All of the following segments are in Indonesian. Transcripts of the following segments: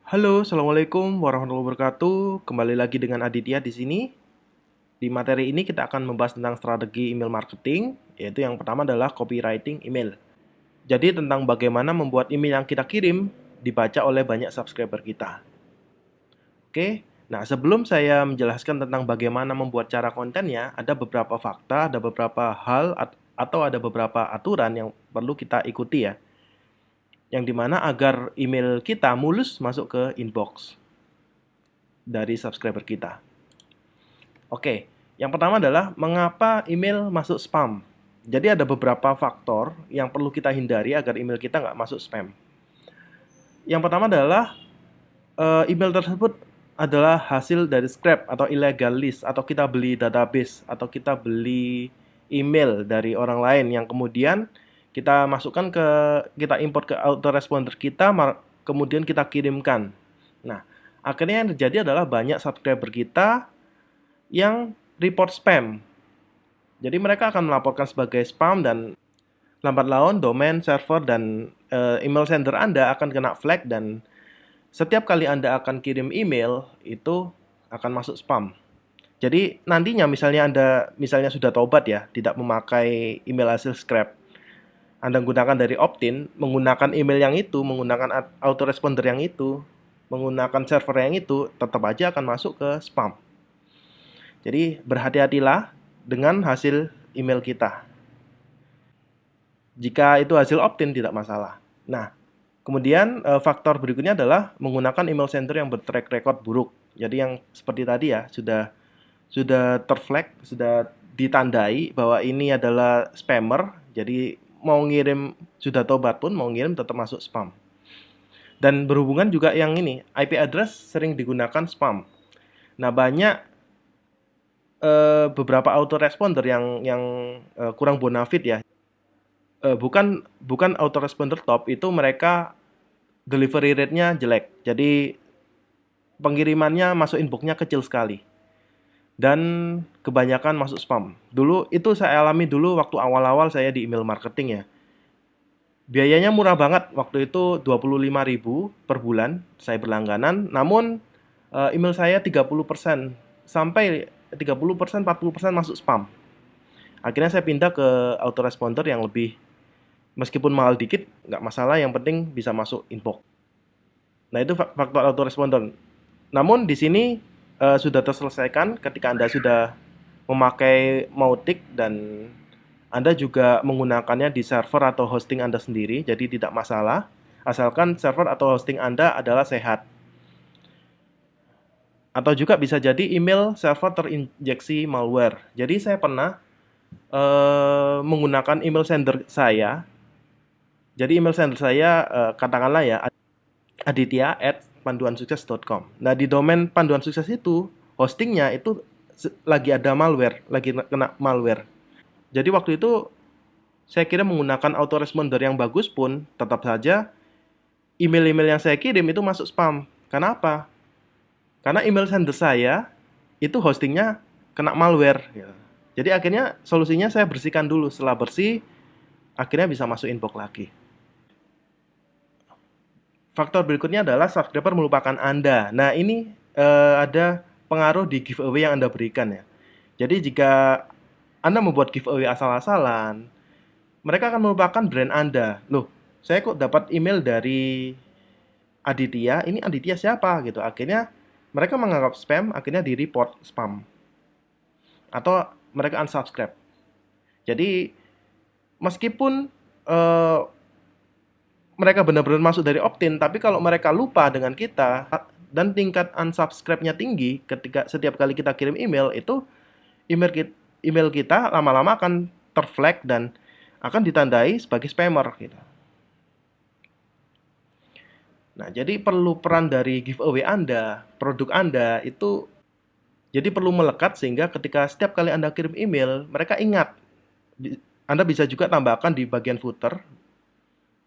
Halo, assalamualaikum warahmatullahi wabarakatuh. Kembali lagi dengan Aditya di sini. Di materi ini kita akan membahas tentang strategi email marketing, yaitu yang pertama adalah copywriting email. Jadi tentang bagaimana membuat email yang kita kirim dibaca oleh banyak subscriber kita. Oke, nah sebelum saya menjelaskan tentang bagaimana membuat cara kontennya, ada beberapa fakta, ada beberapa hal, atau ada beberapa aturan yang perlu kita ikuti ya. Yang dimana agar email kita mulus masuk ke inbox dari subscriber kita. Oke, yang pertama adalah mengapa email masuk spam. Jadi ada beberapa faktor yang perlu kita hindari agar email kita nggak masuk spam. Yang pertama adalah email tersebut adalah hasil dari scrap atau illegal list, atau kita beli database, atau kita beli email dari orang lain yang kemudian kita masukkan kita import ke autoresponder kita, kemudian kita kirimkan. Nah, akhirnya yang terjadi adalah banyak subscriber kita yang report spam. Jadi mereka akan melaporkan sebagai spam dan lambat laun domain, server, dan email sender Anda akan kena flag, dan setiap kali Anda akan kirim email itu akan masuk spam. Jadi nantinya misalnya Anda sudah tobat ya, tidak memakai email hasil scrap. Anda gunakan dari opt-in, menggunakan email yang itu, menggunakan autoresponder yang itu, menggunakan server yang itu, tetap aja akan masuk ke spam. Jadi berhati-hatilah dengan hasil email kita. Jika itu hasil opt-in tidak masalah. Nah, kemudian faktor berikutnya adalah menggunakan email sender yang bertrack record buruk. Jadi yang seperti tadi ya, sudah terflag, sudah ditandai bahwa ini adalah spammer. Jadi mau ngirim sudah tobat pun mau ngirim tetap masuk spam. Dan berhubungan juga yang ini, IP address sering digunakan spam. Nah, banyak beberapa autoresponder yang kurang bonafit ya. Bukan autoresponder top, itu mereka delivery rate-nya jelek. Jadi pengirimannya masuk inbox-nya kecil sekali. Dan kebanyakan masuk spam. Dulu itu saya alami dulu waktu awal-awal saya di email marketing ya. Biayanya murah banget, waktu itu 25.000 per bulan saya berlangganan, namun email saya 30% sampai 30%, 40% masuk spam. Akhirnya saya pindah ke autoresponder yang lebih, meskipun mahal dikit nggak masalah, yang penting bisa masuk inbox. Nah, itu faktor autoresponder. Namun di sini sudah terselesaikan ketika Anda sudah memakai Mautic dan Anda juga menggunakannya di server atau hosting Anda sendiri, jadi tidak masalah asalkan server atau hosting Anda adalah sehat. Atau juga bisa jadi email server terinjeksi malware. Jadi saya pernah menggunakan email sender saya. Jadi email sender saya katakanlah ya aditya@panduansukses.com. Nah, di domain panduan sukses itu hostingnya itu lagi ada malware, lagi kena malware. Jadi waktu itu saya kira menggunakan autoresponder yang bagus pun tetap saja email-email yang saya kirim itu masuk spam. Kenapa? Karena email sender saya itu hostingnya kena malware. Jadi akhirnya solusinya saya bersihkan dulu. Setelah bersih, akhirnya bisa masuk inbox lagi. Faktor berikutnya adalah subscriber melupakan Anda. Nah, ini ada pengaruh di giveaway yang Anda berikan ya. Jadi jika Anda membuat giveaway asal-asalan, mereka akan melupakan brand Anda. Loh, saya kok dapat email dari Aditya, ini Aditya siapa gitu. Akhirnya mereka menganggap spam, akhirnya di-report spam. Atau mereka unsubscribe. Jadi meskipun mereka benar-benar masuk dari opt-in, tapi kalau mereka lupa dengan kita dan tingkat unsubscribe-nya tinggi ketika setiap kali kita kirim email, itu email kita lama-lama akan terflag dan akan ditandai sebagai spammer gitu. Nah, jadi perlu peran dari giveaway Anda, produk Anda itu jadi perlu melekat sehingga ketika setiap kali Anda kirim email, mereka ingat. Anda bisa juga tambahkan di bagian footer.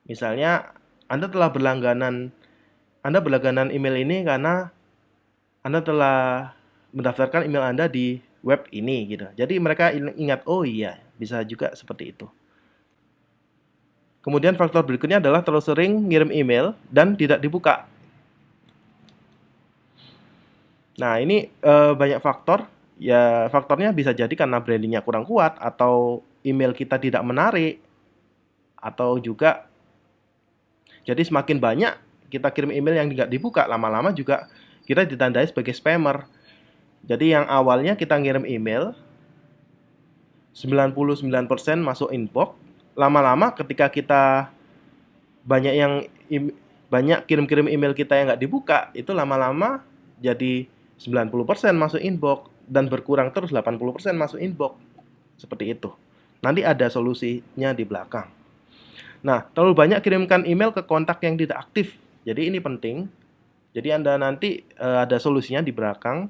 Misalnya, Anda berlangganan email ini karena Anda telah mendaftarkan email Anda di web ini gitu. Jadi mereka ingat, oh iya, bisa juga seperti itu. Kemudian faktor berikutnya adalah terlalu sering ngirim email dan tidak dibuka. Nah, ini banyak faktor. Ya, faktornya bisa jadi karena brandingnya kurang kuat, atau email kita tidak menarik, atau juga jadi semakin banyak kita kirim email yang tidak dibuka, lama-lama juga kita ditandai sebagai spammer. Jadi yang awalnya kita ngirim email 99% masuk inbox, lama-lama ketika kita banyak yang banyak kirim-kirim email kita yang nggak dibuka, itu lama-lama jadi 90% masuk inbox dan berkurang terus 80% masuk inbox. Seperti itu. Nanti ada solusinya di belakang. Nah, terlalu banyak kirimkan email ke kontak yang tidak aktif. Jadi ini penting. Jadi Anda nanti ada solusinya di belakang.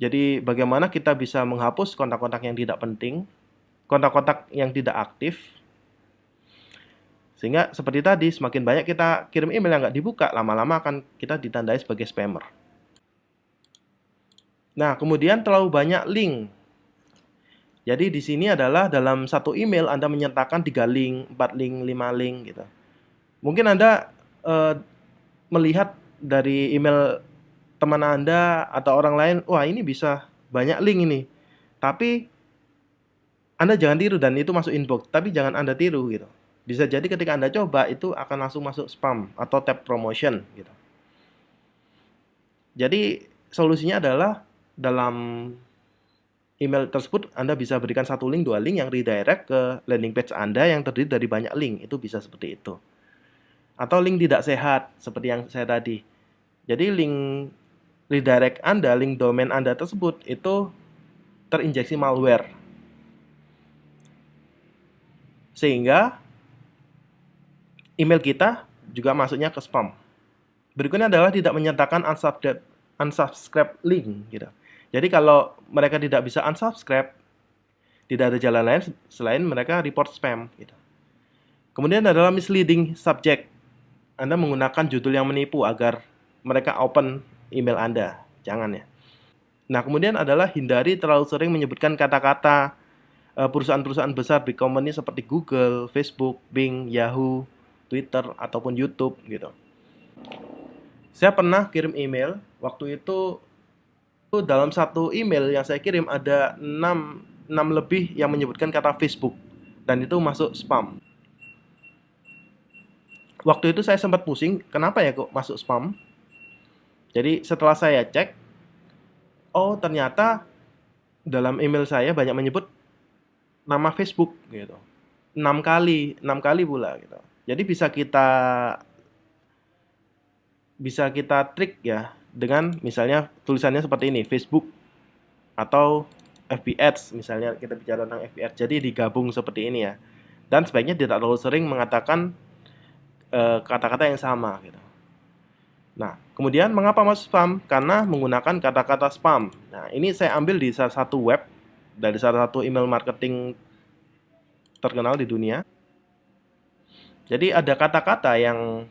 Jadi bagaimana kita bisa menghapus kontak-kontak yang tidak penting, kontak-kontak yang tidak aktif, sehingga seperti tadi, semakin banyak kita kirim email yang nggak dibuka, lama-lama akan kita ditandai sebagai spammer. Nah, kemudian terlalu banyak link. Jadi di sini adalah dalam satu email Anda menyertakan 3 link, 4 link, 5 link gitu. Mungkin Anda melihat dari email teman Anda atau orang lain, wah ini bisa banyak link ini. Tapi Anda jangan tiru dan itu masuk inbox, tapi jangan Anda tiru gitu. Bisa jadi ketika Anda coba itu akan langsung masuk spam atau tab promotion gitu. Jadi solusinya adalah dalam email tersebut Anda bisa berikan satu link, 2 link yang redirect ke landing page Anda yang terdiri dari banyak link. Itu bisa seperti itu. Atau link tidak sehat seperti yang saya tadi. Jadi link redirect Anda, link domain Anda tersebut itu terinjeksi malware. Sehingga email kita juga masuknya ke spam. Berikutnya adalah tidak menyertakan unsubscribe link gitu. Jadi kalau mereka tidak bisa unsubscribe, tidak ada jalan lain selain mereka report spam gitu. Kemudian adalah misleading subject. Anda menggunakan judul yang menipu agar mereka open email Anda. Jangan ya. Nah, kemudian adalah hindari terlalu sering menyebutkan kata-kata perusahaan-perusahaan besar, big company seperti Google, Facebook, Bing, Yahoo, Twitter, ataupun YouTube gitu. Saya pernah kirim email, waktu itu dalam satu email yang saya kirim ada 6 lebih yang menyebutkan kata Facebook, dan itu masuk spam. Waktu itu saya sempat pusing, kenapa ya kok masuk spam? Jadi setelah saya cek, oh ternyata dalam email saya banyak menyebut nama Facebook gitu. 6 kali pula gitu. Jadi bisa kita trik ya dengan misalnya tulisannya seperti ini, Facebook atau FB Ads, misalnya kita bicara tentang FB Ads. Jadi digabung seperti ini ya. Dan sebaiknya tidak terlalu sering mengatakan kata-kata yang sama gitu. Nah, kemudian mengapa masuk spam? Karena menggunakan kata-kata spam. Nah, ini saya ambil di salah satu web, dari salah satu email marketing terkenal di dunia. Jadi ada kata-kata yang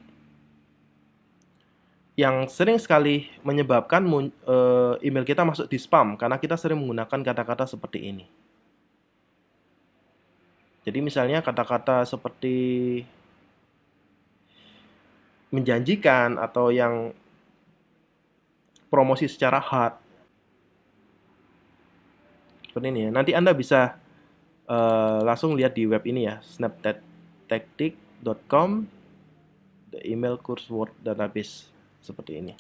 sering sekali menyebabkan email kita masuk di spam karena kita sering menggunakan kata-kata seperti ini. Jadi misalnya kata-kata seperti menjanjikan atau yang promosi secara hard. Seperti ini ya. Nanti Anda bisa langsung lihat di web ini ya, snaptactic.com, the email course word database seperti ini.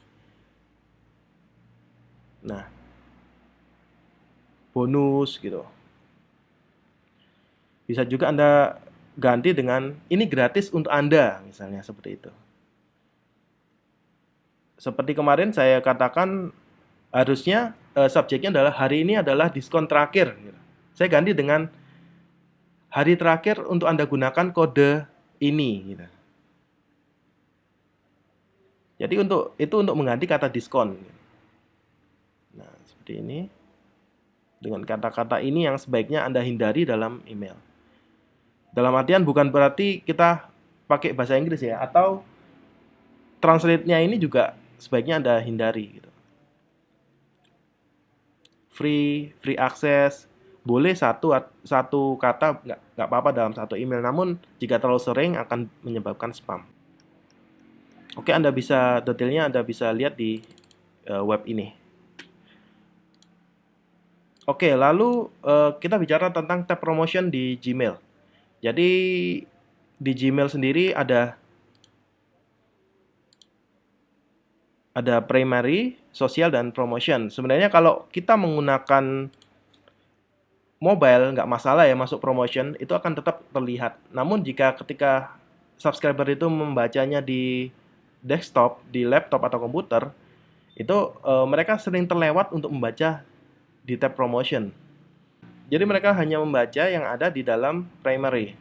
Nah, bonus gitu. Bisa juga Anda ganti dengan ini gratis untuk Anda, misalnya seperti itu. Seperti kemarin saya katakan harusnya subjeknya adalah hari ini adalah diskon terakhir. Saya ganti dengan hari terakhir untuk Anda gunakan kode ini. Gitu. Jadi itu untuk mengganti kata diskon. Nah, seperti ini. Dengan kata-kata ini yang sebaiknya Anda hindari dalam email. Dalam artian bukan berarti kita pakai bahasa Inggris ya, atau translate-nya ini juga sebaiknya Anda hindari gitu. Free access, boleh satu kata nggak apa-apa dalam satu email, namun jika terlalu sering akan menyebabkan spam. Oke, detailnya Anda bisa lihat di web ini. Oke, lalu kita bicara tentang tab promotion di Gmail. Jadi di Gmail sendiri ada primary, sosial, dan promotion. Sebenarnya kalau kita menggunakan mobile nggak masalah ya masuk promotion, itu akan tetap terlihat. Namun jika ketika subscriber itu membacanya di desktop, di laptop atau komputer, itu mereka sering terlewat untuk membaca di tab promotion. Jadi mereka hanya membaca yang ada di dalam primary.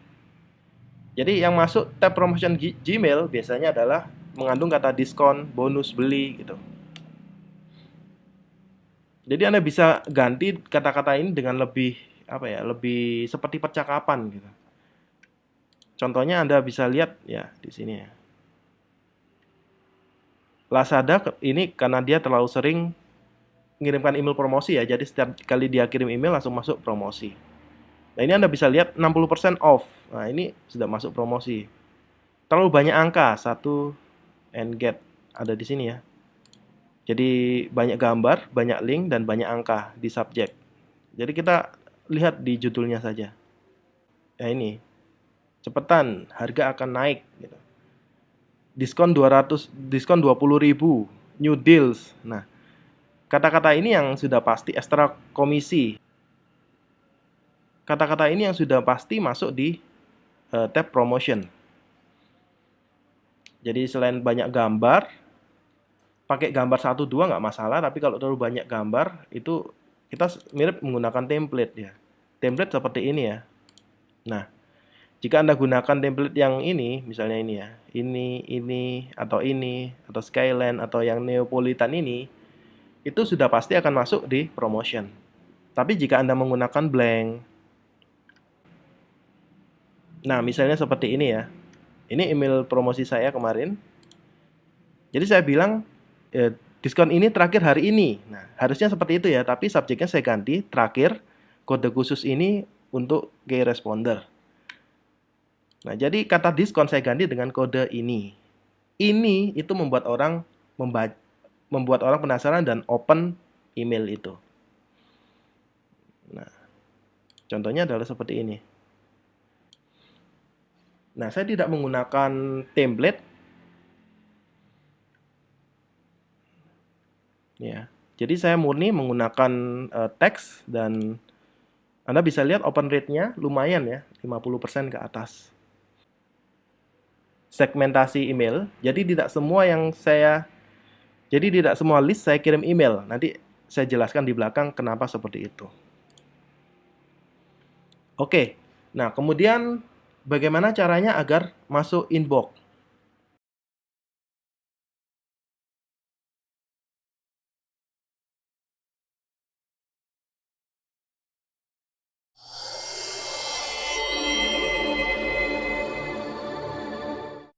Jadi yang masuk tab promotion Gmail biasanya adalah mengandung kata diskon, bonus, beli gitu. Jadi Anda bisa ganti kata-kata ini dengan lebih lebih seperti percakapan gitu. Contohnya Anda bisa lihat ya di sini ya. Lazada ini karena dia terlalu sering mengirimkan email promosi ya, jadi setiap kali dia kirim email langsung masuk promosi. Nah ini Anda bisa lihat 60% off. Nah ini sudah masuk promosi. Terlalu banyak angka, 1 and get ada di sini ya. Jadi banyak gambar, banyak link, dan banyak angka di subjek. Jadi kita lihat di judulnya saja. Nah ini, cepetan, harga akan naik. Gitu. Diskon 20.000, new deals. Nah, kata-kata ini yang sudah pasti ekstra komisi. Kata-kata ini yang sudah pasti masuk di tab promotion. Jadi selain banyak gambar, pakai gambar 1-2 nggak masalah, tapi kalau terlalu banyak gambar, itu kita mirip menggunakan template ya. Template seperti ini ya. Nah, jika Anda gunakan template yang ini, misalnya ini ya, ini, atau Skyline, atau yang Neapolitan ini, itu sudah pasti akan masuk di promotion. Tapi jika Anda menggunakan blank, nah misalnya seperti ini ya, ini email promosi saya kemarin, jadi saya bilang, diskon ini terakhir hari ini. Nah, harusnya seperti itu ya, tapi subjeknya saya ganti, terakhir, kode khusus ini untuk key responder. Nah, jadi kata diskon saya ganti dengan kode ini. Ini itu membuat orang penasaran dan open email itu. Nah, contohnya adalah seperti ini. Nah, saya tidak menggunakan template. Ya. Jadi saya murni menggunakan teks dan Anda bisa lihat open rate-nya lumayan ya, 50% ke atas. Segmentasi email. Jadi tidak semua list saya kirim email. Nanti saya jelaskan di belakang kenapa seperti itu. Oke. Nah, kemudian bagaimana caranya agar masuk inbox?